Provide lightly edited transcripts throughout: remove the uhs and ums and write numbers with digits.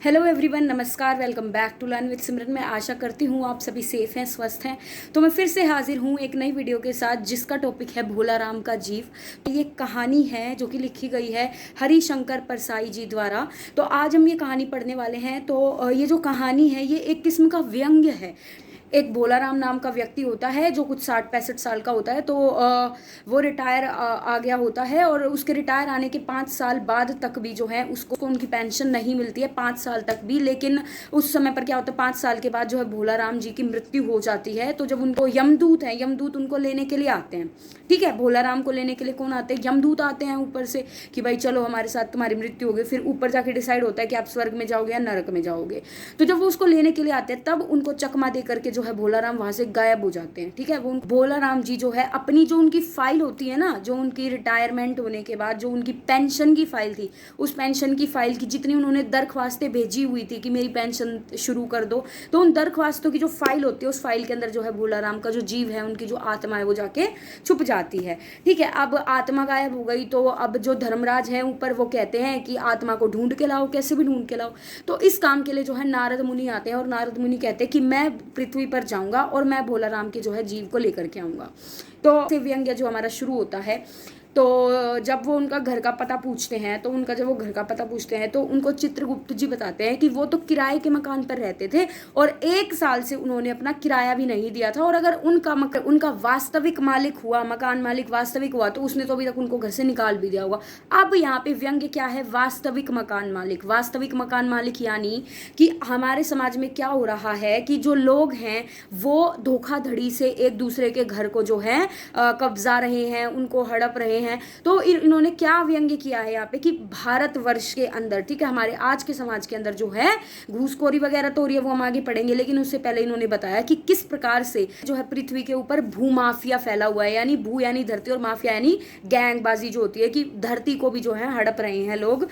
Hello everyone, नमस्कार। Welcome back to learn with Simran. मैं आशा करती हूँ आप सभी सेफ हैं, स्वस्थ हैं। तो मैं फिर से हाजिर हूँ एक नई वीडियो के साथ, जिसका टॉपिक है भोला राम का जीव। तो ये कहानी है जो कि लिखी गई है हरिशंकर परसाई जी द्वारा। तो आज हम ये कहानी पढ़ने वाले हैं। तो ये जो कहानी है ये एक किस्म का व्यंग्य है। एक भोला राम नाम का व्यक्ति होता है जो कुछ 60-65 साल का होता है। तो वो रिटायर आ गया होता है, और उसके रिटायर आने के 5 साल बाद तक भी जो है उसको उनकी पेंशन नहीं मिलती है, 5 साल तक भी। लेकिन उस समय पर क्या होता है, 5 साल के बाद जो है भोला राम जी की मृत्यु हो जाती है। तो जब उनको यमदूत उनको लेने के लिए आते हैं। ठीक है, भोला राम को लेने के लिए कौन आते हैं? यमदूत आते हैं ऊपर से कि भाई चलो हमारे साथ तुम्हारी मृत्यु हो गई। फिर ऊपर जाके डिसाइड होता है कि आप स्वर्ग में जाओगे या नरक में जाओगे। तो जब वो उसको लेने के लिए आते हैं तब उनको चकमा दे करके जो है भोला राम वहां से गायब हो जाते हैं। ठीक है, वो भोला राम जी जो है अपनी जो उनकी फाइल होती है ना, जो उनकी रिटायरमेंट होने के बाद जो उनकी पेंशन की फाइल थी, उस पेंशन की फाइल की जितनी उन्होंने दरख्वास्तें भेजी हुई थी कि मेरी पेंशन शुरू कर दो, तो उन दरख्वास्तों की जो फाइल होती है उस फाइल के अंदर जो है भोला राम का जो जीव है, उनकी जो आत्मा है वो जाके छुप जाती है। ठीक है, अब आत्मा गायब हो गई तो अब जो धर्मराज है ऊपर वो कहते हैं कि आत्मा को ढूंढ के लाओ, कैसे भी ढूंढ के लाओ। तो इस काम के लिए जो है नारद मुनि आते हैं, और नारद मुनि कहते हैं कि मैं पृथ्वी पर जाऊंगा और मैं भोला राम के जो है जीव को लेकर के आऊंगा। तो व्यंग्य जो हमारा शुरू होता है, तो जब वो उनका घर का पता पूछते हैं, तो उनका जब वो घर का पता पूछते हैं तो उनको चित्रगुप्त जी बताते हैं कि वो तो किराए के मकान पर रहते थे और 1 साल से उन्होंने अपना किराया भी नहीं दिया था, और अगर उनका वास्तविक मालिक हुआ, मकान मालिक वास्तविक हुआ, तो उसने तो अभी तक उनको घर से निकाल भी दिया होगा। अब यहाँ पे व्यंग्य क्या है? वास्तविक मकान मालिक। वास्तविक मकान मालिक यानी कि हमारे समाज में क्या हो रहा है कि जो लोग हैं वो धोखाधड़ी से एक दूसरे के घर को जो है कब्जा रहे हैं, उनको हड़प रहे हैं। तो इन्होंने क्या व्यंग्य किया है यहाँ पे कि भारतवर्ष के अंदर, ठीक है, हमारे आज के समाज के अंदर जो है घूसखोरी वगैरह तो हो रही है, वो हम आगे पढ़ेंगे। लेकिन उससे पहले इन्होंने बताया कि किस प्रकार से जो है पृथ्वी के ऊपर भूमाफिया फैला हुआ है, यानी भू यानी धरती और माफिया यानी गैंगबाजी जो होती है, कि धरती को भी जो है हड़प रहे हैं लोग,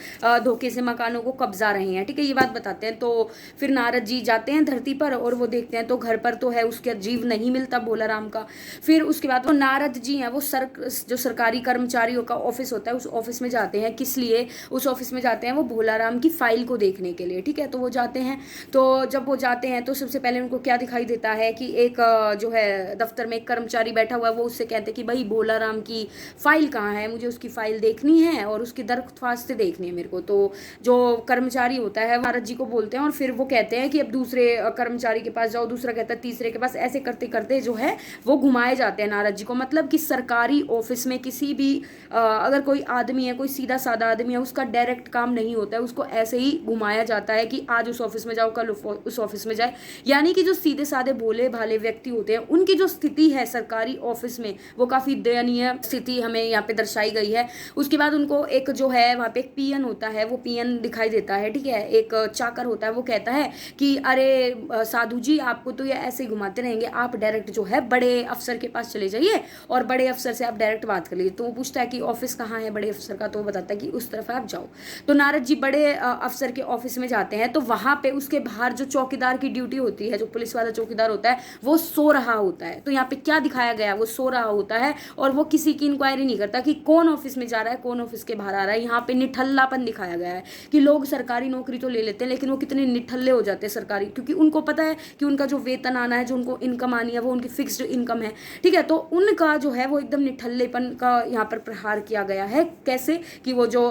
धोखे से मकानों को कब्जा रहे हैं। ठीक है, ये बात बताते हैं। तो फिर नारद जी जाते हैं धरती पर और वो देखते हैं तो घर पर तो है उसके जीव नहीं मिलता भोला राम का। फिर उसके बाद वो नारद जी हैं, वो जो सरकारी कर्मचारियों का ऑफिस होता है उस ऑफिस में जाते हैं। किस लिए उस ऑफिस में जाते हैं? वो भोला राम की फाइल को देखने के लिए। ठीक है, तो वो जाते हैं। तो जब वो जाते हैं तो सबसे पहले उनको क्या दिखाई देता है कि एक जो है दफ्तर में एक कर्मचारी बैठा हुआ है। वो उससे कहते हैं कि भाई भोला राम की फाइल कहाँ है, मुझे उसकी फाइल देखनी है और उसकी दरख्वास्त देखनी है मेरे को। तो जो कर्मचारी होता है नारद जी को बोलते हैं, और फिर वो कहते हैं कि अब दूसरे कर्मचारी के पास जाओ, दूसरा कहता है तीसरे के पास। ऐसे करते करते जो है वो घुमाए जाते हैं नारद जी को। मतलब कि सरकारी ऑफिस में किसी भी अगर कोई आदमी है, कोई सीधा साधा आदमी है, उसका डायरेक्ट काम नहीं होता है, उसको ऐसे ही घुमाया जाता है कि आज उस ऑफिस में जाओ, कल उस ऑफिस में जाए। यानी कि जो सीधे साधे भोले भाले व्यक्ति होते हैं उनकी जो स्थिति है सरकारी ऑफिस में, वो काफ़ी दयनीय स्थिति हमें यहाँ पे दर्शाई गई है। उसके बाद उनको एक जो है वहाँ पे एक पियन होता है, वो पियन दिखाई देता है। ठीक है, एक चाकर होता है, वो कहता है कि अरे साधु जी, आपको तो ये ऐसे ही घुमाते रहेंगे, आप डायरेक्ट जो है बड़े अफसर के पास चले जाइए और बड़े अफसर से आप डायरेक्ट बात कर लीजिए। तो वो पूछता है कि ऑफिस कहाँ है बड़े अफसर का? तो वो बताता है कि उस तरफ आप जाओ। तो नारद जी बड़े अफसर के ऑफिस में जाते हैं। तो वहां पे उसके बाहर जो चौकीदार की ड्यूटी होती है, जो पुलिस वाला चौकीदार होता है, वो सो रहा होता है। तो यहाँ पे क्या दिखाया गया? वो सो रहा होता है और वो किसी की इंक्वायरी नहीं करता कि कौन ऑफिस में जा रहा है, कौन ऑफिस के बाहर आ रहा है। यहाँ पे निठल्लापन दिखाया गया है कि लोग सरकारी नौकरी तो ले लेते हैं, लेकिन वो कितने निठल्ले हो जाते हैं सरकारी, क्योंकि उनको पता है कि उनका जो वेतन आना है, जो उनको इनकम आनी है, वो उनकी फिक्स्ड इनकम है। ठीक है, तो उनका जो है वो एकदम निठल्लेपन का यहाँ पर प्रहार किया गया है। कैसे कि वो जो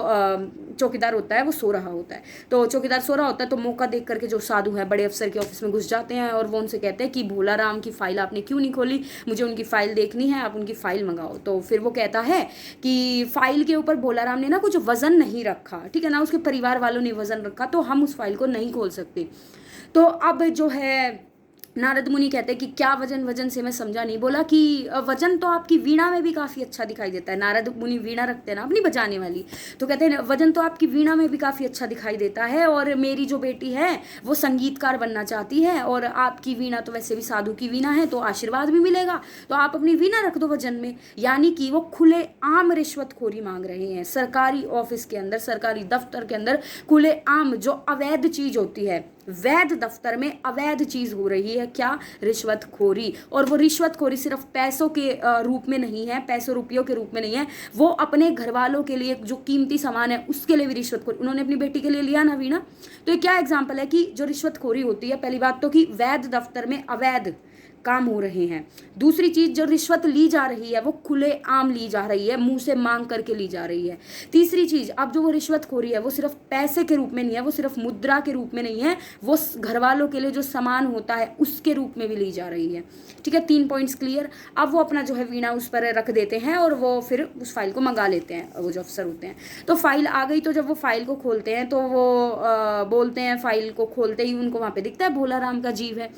चौकीदार होता है वो सो रहा होता है। तो चौकीदार सो रहा होता है, तो मौका देख करके जो साधु है बड़े अफसर के ऑफिस में घुस जाते हैं और वो उनसे कहते हैं कि भोला राम की फाइल आपने क्यों नहीं खोली, मुझे उनकी फाइल देखनी है, आप उनकी फाइल मंगाओ। तो फिर वो कहता है कि फाइल के ऊपर भोला राम ने ना कुछ वजन नहीं रखा, ठीक है ना, उसके परिवार वालों ने वजन रखा, तो हम उस फाइल को नहीं खोल सकते। तो अब जो है नारद मुनि कहते हैं कि क्या वजन? वजन से मैं समझा नहीं। बोला कि वजन तो आपकी वीणा में भी काफ़ी अच्छा दिखाई देता है। नारद मुनि वीणा रखते हैं ना अपनी बजाने वाली, तो कहते हैं वजन तो आपकी वीणा में भी काफ़ी अच्छा दिखाई देता है, और मेरी जो बेटी है वो संगीतकार बनना चाहती है, और आपकी वीणा तो वैसे भी साधु की वीणा है, तो आशीर्वाद भी मिलेगा, तो आप अपनी वीणा रख दो वजन में। यानी कि वो खुले आम रिश्वतखोरी मांग रहे हैं सरकारी ऑफिस के अंदर, सरकारी दफ्तर के अंदर खुले आम जो अवैध चीज़ होती है, वैध दफ्तर में अवैध चीज हो रही है, क्या? रिश्वतखोरी। और वो रिश्वतखोरी सिर्फ पैसों के रूप में नहीं है, पैसों रुपयों के रूप में नहीं है, वो अपने घर वालों के लिए जो कीमती सामान है उसके लिए भी रिश्वतखोरी। उन्होंने अपनी बेटी के लिए लिया ना वीणा, तो ये क्या एग्जाम्पल है कि जो रिश्वतखोरी होती है, पहली बात तो कि वैध दफ्तर में अवैध काम हो रहे हैं। दूसरी चीज, जो रिश्वत ली जा रही है वो खुले आम ली जा रही है, मुंह से मांग करके ली जा रही है। तीसरी चीज, अब जो वो रिश्वतखोरी है वो सिर्फ पैसे के रूप में नहीं है, वो सिर्फ मुद्रा के रूप में नहीं है, वो घर वालों के लिए जो सामान होता है उसके रूप में भी ली जा रही है। ठीक है, 3 पॉइंट्स क्लियर। अब वो अपना जो है वीणा उस पर रख देते हैं और वो फिर उस फाइल को मंगा लेते हैं, वो जो अफसर होते हैं। तो फाइल आ गई, तो जब वो फाइल को खोलते हैं तो वो बोलते हैं, फाइल को खोलते ही उनको वहां पे दिखता है भोला राम का जीव है।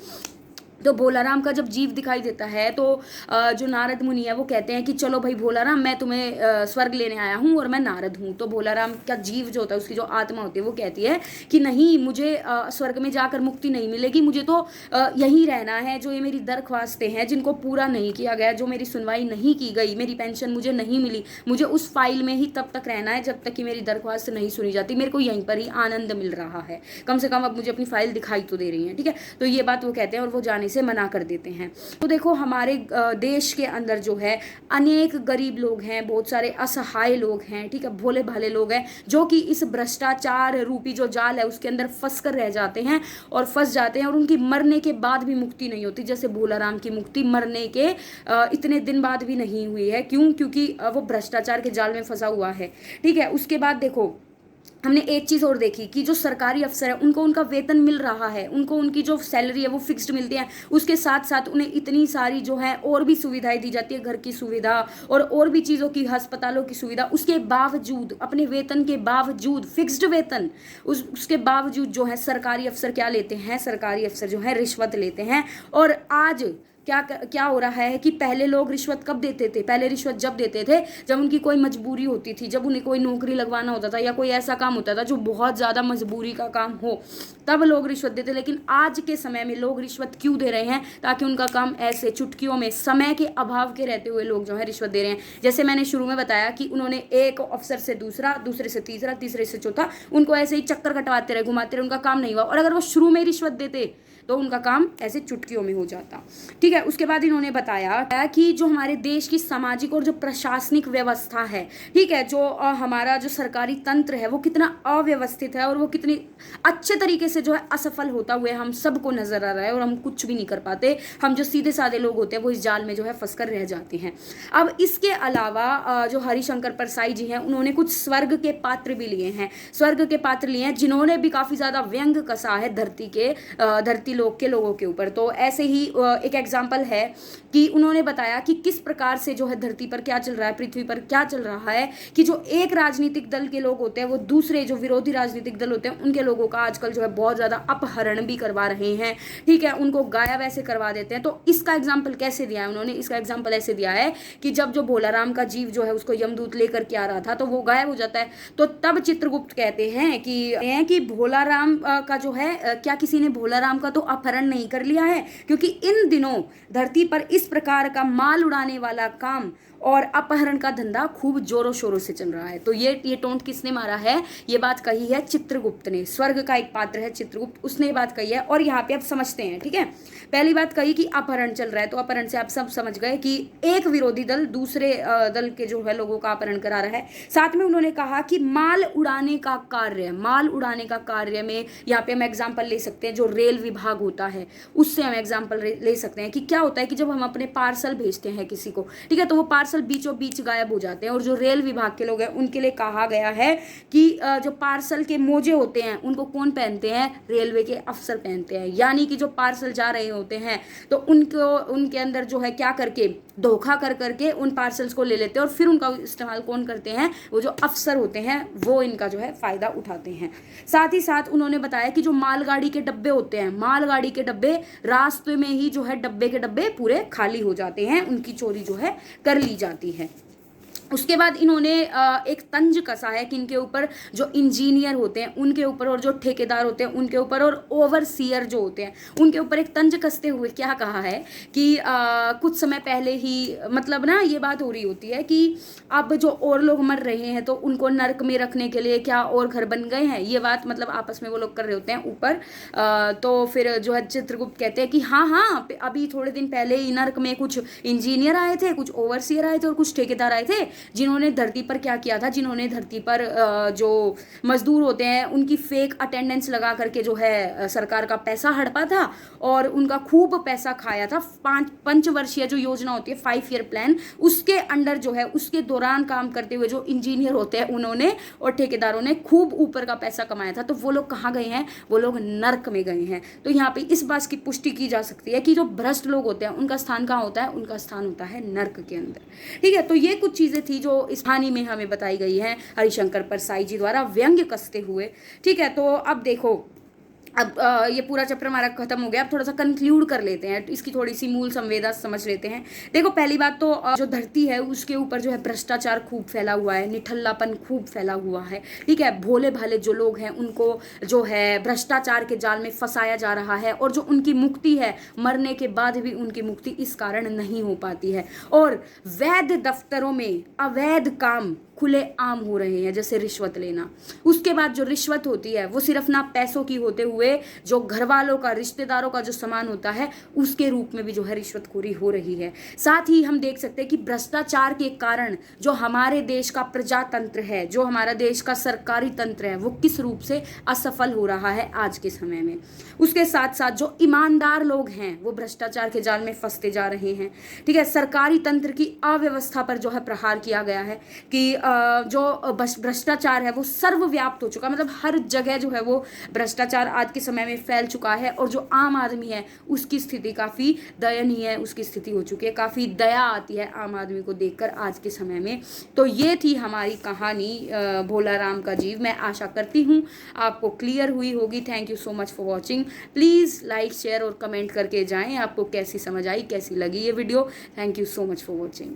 तो भोला राम का जब जीव दिखाई देता है तो जो नारद मुनि है वो कहते हैं कि चलो भाई भोला राम, मैं तुम्हें स्वर्ग लेने आया हूँ और मैं नारद हूँ। तो भोला राम का जीव जो होता है, उसकी जो आत्मा होती है, वो कहती है कि नहीं, मुझे स्वर्ग में जाकर मुक्ति नहीं मिलेगी, मुझे तो यहीं रहना है। जो ये मेरी दरख्वास्तें हैं जिनको पूरा नहीं किया गया, जो मेरी सुनवाई नहीं की गई, मेरी पेंशन मुझे नहीं मिली, मुझे उस फाइल में ही तब तक रहना है जब तक कि मेरी दरख्वास्त नहीं सुनी जाती। मेरे को यहीं पर ही आनंद मिल रहा है, कम से कम अब मुझे अपनी फाइल दिखाई तो दे रही है। ठीक है, तो ये बात वो कहते हैं और वो जाने से मना कर देते हैं। तो देखो, हमारे देश के अंदर जो है अनेक गरीब लोग हैं, बहुत सारे असहाय लोग हैं, ठीक है, भोले भाले लोग हैं, जो कि इस भ्रष्टाचार रूपी जो जाल है उसके अंदर फंस कर रह जाते हैं और फंस जाते हैं, और उनकी मरने के बाद भी मुक्ति नहीं होती। जैसे भोला राम की मुक्ति मरने के इतने दिन बाद भी नहीं हुई है। क्यों? क्योंकि वो भ्रष्टाचार के जाल में फंसा हुआ है। ठीक है, उसके बाद देखो, हमने एक चीज और देखी कि जो सरकारी अफसर है उनको उनका वेतन मिल रहा है, उनको उनकी जो सैलरी है वो फिक्स्ड मिलती है, उसके साथ साथ उन्हें इतनी सारी जो है और भी सुविधाएं दी जाती है, घर की सुविधा और भी चीज़ों की, अस्पतालों की सुविधा। उसके बावजूद, अपने वेतन के बावजूद, फिक्स्ड वेतन, उसके बावजूद जो है सरकारी अफसर क्या लेते हैं? सरकारी अफसर जो है रिश्वत लेते हैं। और आज क्या हो रहा है कि पहले लोग रिश्वत कब देते थे? पहले रिश्वत जब देते थे जब उनकी कोई मजबूरी होती थी, जब उन्हें कोई नौकरी लगवाना होता था या कोई ऐसा काम होता था जो बहुत ज़्यादा मजबूरी का काम हो, तब लोग रिश्वत देते। लेकिन आज के समय में लोग रिश्वत क्यों दे रहे हैं? ताकि उनका काम ऐसे चुटकियों में, समय के अभाव के रहते हुए लोग जो है रिश्वत दे रहे हैं। जैसे मैंने शुरू में बताया कि उन्होंने एक अफसर से दूसरा, दूसरे से तीसरा, तीसरे से चौथा, उनको ऐसे ही चक्कर कटवाते रहे, घुमाते रहे, उनका काम नहीं हुआ। और अगर वो शुरू में रिश्वत देते तो उनका काम ऐसे चुटकियों में हो जाता। ठीक है, उसके बाद इन्होंने बताया कि जो हमारे देश की सामाजिक और जो प्रशासनिक व्यवस्था है, ठीक है, जो हमारा जो सरकारी तंत्र है वो कितना अव्यवस्थित है और वो कितनी अच्छे तरीके से जो है असफल होता हुआ हम सबको नजर आ रहा है, और हम कुछ भी नहीं कर पाते। हम जो सीधे साधे लोग होते हैं वो इस जाल में जो है फंस कर रह जाते हैं। अब इसके अलावा जो हरिशंकर परसाई जी हैं उन्होंने कुछ स्वर्ग के पात्र भी लिए हैं, स्वर्ग के पात्र लिए हैं जिन्होंने भी काफी ज्यादा व्यंग कसा है धरती लोग के लोगों के ऊपर। तो ऐसे ही एक एग्जाम्पल है कि उन्होंने बताया कि किस प्रकार से जो है धरती पर क्या चल रहा है, पृथ्वी पर क्या चल रहा है, कि जो एक राजनीतिक दल के लोग होते हैं वो दूसरे जो विरोधी राजनीतिक दल होते हैं उनके लोगों का आजकल जो है बहुत ज्यादा अपहरण भी करवा रहे हैं। ठीक है, उनको गायब ऐसे करवा देते हैं। तो इसका एग्जाम्पल कैसे दिया है उन्होंने? इसका एग्जाम्पल ऐसे दिया है कि जब जो भोला राम का जीव जो है उसको यमदूत लेकर के आ रहा था तो वो गायब हो जाता है। तो तब चित्रगुप्त कहते हैं कि भोला राम का जो है, क्या किसी ने भोला राम का तो अपहरण नहीं कर लिया है? क्योंकि इन दिनों धरती पर इस प्रकार का माल उड़ाने वाला काम और अपहरण का धंधा खूब जोरों शोरों से चल रहा है। तो ये टोंट किसने मारा है? ये बात कही है चित्रगुप्त ने। स्वर्ग का एक पात्र है चित्रगुप्त, उसने ये बात कही है। और यहाँ पे आप समझते हैं, ठीक है, पहली बात कही कि अपहरण चल रहा है, तो अपहरण से आप सब समझ गए कि एक विरोधी दल दूसरे दल के जो है लोगों का अपहरण करा रहा है। साथ में उन्होंने कहा कि माल उड़ाने का कार्य, माल उड़ाने का कार्य में यहाँ पे हम एग्जाम्पल ले सकते हैं, जो रेल विभाग होता है उससे हम एग्जाम्पल ले सकते हैं कि क्या होता है कि जब हम अपने पार्सल भेजते हैं किसी को, ठीक है, तो वो पार्सल बीचों बीच गायब हो जाते हैं। और जो रेल विभाग के लोग हैं उनके लिए कहा गया है कि जो पार्सल के मोजे होते हैं उनको कौन पहनते हैं? रेलवे के अफसर पहनते हैं। यानी कि जो पार्सल जा रहे होते हैं तो उनके अंदर जो है क्या करके, धोखा कर करके उन पार्सल्स को ले लेते हैं और फिर उनका इस्तेमाल कौन करते हैं? वो जो अफसर होते हैं वो इनका जो है फायदा उठाते हैं। साथ ही साथ उन्होंने बताया कि जो मालगाड़ी के डब्बे होते हैं, मालगाड़ी के डब्बे रास्ते में ही जो है डब्बे के डब्बे पूरे खाली हो जाते हैं, उनकी चोरी जो है कर ली जाती है। उसके बाद इन्होंने एक तंज कसा है कि इनके ऊपर जो इंजीनियर होते हैं उनके ऊपर, और जो ठेकेदार होते हैं उनके ऊपर, और ओवरसीयर जो होते हैं उनके ऊपर एक तंज कसते हुए क्या कहा है कि कुछ समय पहले ही, मतलब ना ये बात हो रही होती है कि अब जो और लोग मर रहे हैं तो उनको नरक में रखने के लिए क्या और घर बन गए हैं, ये बात मतलब आपस में वो लोग कर रहे होते हैं ऊपर। तो फिर जो है चित्रगुप्त कहते हैं कि हाँ हाँ, अभी थोड़े दिन पहले ही नरक में कुछ इंजीनियर आए थे, कुछ ओवरसीयर आए थे और कुछ ठेकेदार आए थे, जिन्होंने धरती पर क्या किया था, जिन्होंने धरती पर जो मजदूर होते हैं उनकी फेक अटेंडेंस लगा करके जो है सरकार का पैसा हड़पा था और उनका खूब पैसा खाया था। 5 वर्षीय जो योजना होती है, 5 ईयर प्लान, उसके अंडर जो है उसके दौरान काम करते हुए जो इंजीनियर होते हैं उन्होंने और ठेकेदारों ने खूब ऊपर का पैसा कमाया था। तो वो लोग कहाँ गए हैं, वो लोग नर्क में गए हैं। तो यहाँ पे इस बात की पुष्टि की जा सकती है कि जो भ्रष्ट लोग होते हैं उनका स्थान कहाँ होता है, उनका स्थान होता है नर्क के अंदर। ठीक है, तो ये कुछ चीजें थी जो इस कहानी में हमें बताई गई है हरिशंकर परसाई जी द्वारा व्यंग्य कसते हुए। ठीक है, तो अब देखो, अब ये पूरा चैप्टर हमारा खत्म हो गया। अब थोड़ा सा कंक्लूड कर लेते हैं, इसकी थोड़ी सी मूल संवेदा समझ लेते हैं। देखो, पहली बात तो जो धरती है उसके ऊपर जो है भ्रष्टाचार खूब फैला हुआ है, निठल्लापन खूब फैला हुआ है। ठीक है, भोले भाले जो लोग हैं उनको जो है भ्रष्टाचार के जाल में फंसाया जा रहा है, और जो उनकी मुक्ति है, मरने के बाद भी उनकी मुक्ति इस कारण नहीं हो पाती है। और वैध दफ्तरों में अवैध काम खुले आम हो रहे हैं, जैसे रिश्वत लेना। उसके बाद जो रिश्वत होती है वो सिर्फ ना पैसों की होते हुए जो घर वालों का, रिश्तेदारों का जो सामान होता है उसके रूप में भी जो है रिश्वतखोरी हो रही है। साथ ही हम देख सकते हैं कि भ्रष्टाचार के कारण जो हमारे देश का प्रजातंत्र है, जो हमारा देश का सरकारी तंत्र है, वो किस रूप से असफल हो रहा है आज के समय में। उसके साथ साथ जो ईमानदार लोग हैं वो भ्रष्टाचार के जाल में फंसते जा रहे हैं। ठीक है, सरकारी तंत्र की अव्यवस्था पर जो है प्रहार किया गया है कि जो भ्रष्टाचार है वो सर्वव्याप्त हो चुका, मतलब हर जगह जो है वो भ्रष्टाचार आज के समय में फैल चुका है। और जो आम आदमी है उसकी स्थिति काफ़ी दयनीय है, उसकी स्थिति हो चुकी है, काफ़ी दया आती है आम आदमी को देखकर आज के समय में। तो ये थी हमारी कहानी भोला राम का जीव। मैं आशा करती हूँ आपको क्लियर हुई होगी। Thank you so much for watching. Please like, share और कमेंट करके जाएँ आपको कैसी समझ आई, कैसी लगी ये video. Thank you so much for watching.